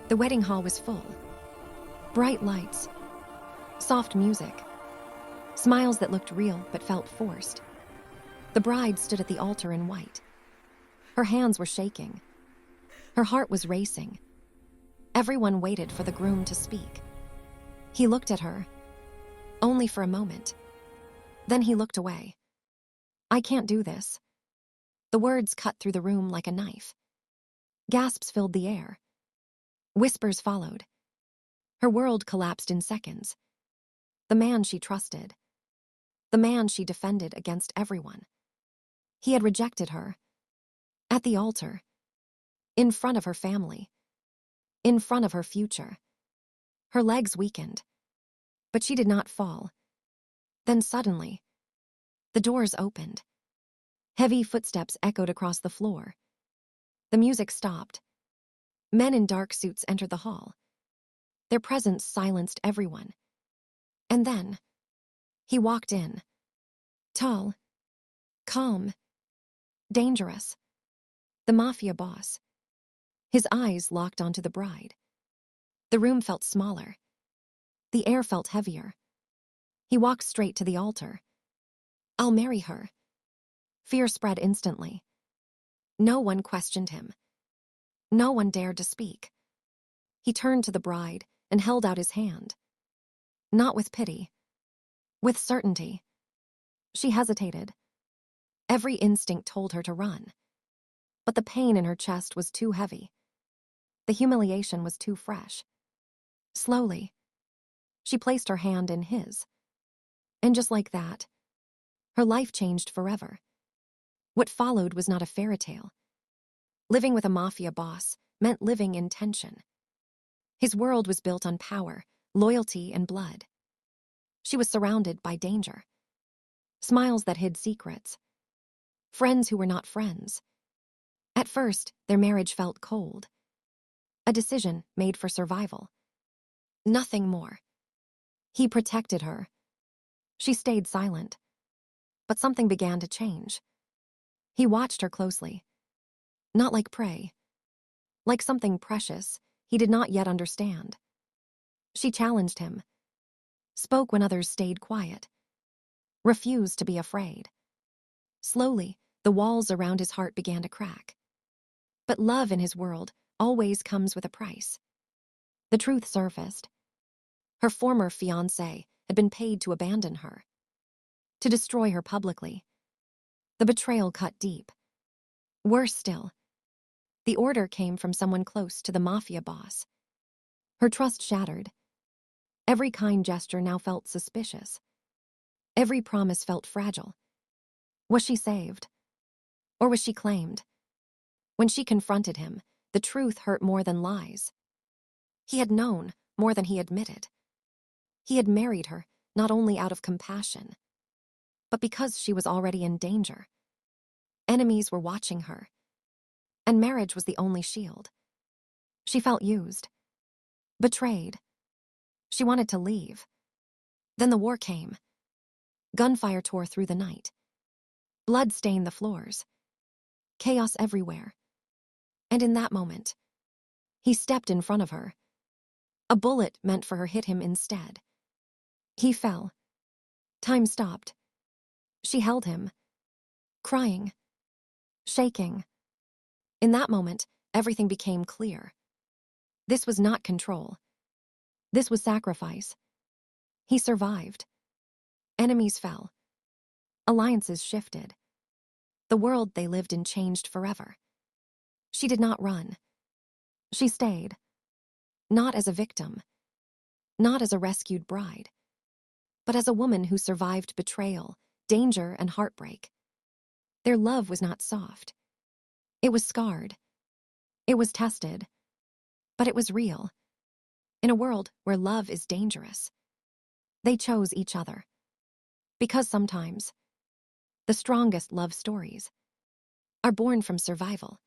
The wedding hall was full. Bright lights, soft music, smiles that looked real but felt forced. The bride stood at the altar in white. Her hands were shaking. Her heart was racing. Everyone waited for the groom to speak. He looked at her, only for a moment. Then he looked away. "I can't do this." The words cut through the room like a knife. Gasps filled the air. Whispers followed. Her world collapsed in seconds. The man she trusted. The man she defended against everyone. He had rejected her. At the altar. In front of her family. In front of her future. Her legs weakened. But she did not fall. Then suddenly, the doors opened. Heavy footsteps echoed across the floor. The music stopped. Men in dark suits entered the hall. Their presence silenced everyone. And then, he walked in. Tall, calm, dangerous. The Mafia boss. His eyes locked onto the bride. The room felt smaller. The air felt heavier. He walked straight to the altar. "I'll marry her." Fear spread instantly. No one questioned him. No one dared to speak. He turned to the bride and held out his hand. Not with pity. With certainty. She hesitated. Every instinct told her to run. But the pain in her chest was too heavy. The humiliation was too fresh. Slowly, she placed her hand in his. And just like that, her life changed forever. What followed was not a fairy tale. Living with a Mafia boss meant living in tension. His world was built on power, loyalty, and blood. She was surrounded by danger. Smiles that hid secrets. Friends who were not friends. At first, their marriage felt cold. A decision made for survival. Nothing more. He protected her. She stayed silent. But something began to change. He watched her closely. Not like prey. Like something precious he did not yet understand. She challenged him. Spoke when others stayed quiet. Refused to be afraid. Slowly, the walls around his heart began to crack. But love in his world always comes with a price. The truth surfaced. Her former fiancé had been paid to abandon her. To destroy her publicly. The betrayal cut deep. Worse still, the order came from someone close to the Mafia boss. Her trust shattered. Every kind gesture now felt suspicious. Every promise felt fragile. Was she saved? Or was she claimed? When she confronted him, the truth hurt more than lies. He had known more than he admitted. He had married her not only out of compassion, but because she was already in danger. Enemies were watching her, and marriage was the only shield. She felt used, betrayed. She wanted to leave. Then the war came. Gunfire tore through the night. Blood stained the floors. Chaos everywhere. And in that moment, he stepped in front of her. A bullet meant for her hit him instead. He fell. Time stopped. She held him, crying, shaking. In that moment, everything became clear. This was not control. This was sacrifice. He survived. Enemies fell. Alliances shifted. The world they lived in changed forever. She did not run. She stayed. Not as a victim. Not as a rescued bride. But as a woman who survived betrayal, danger, and heartbreak. Their love was not soft. It was scarred. It was tested. But it was real. In a world where love is dangerous, they chose each other. Because sometimes, the strongest love stories are born from survival.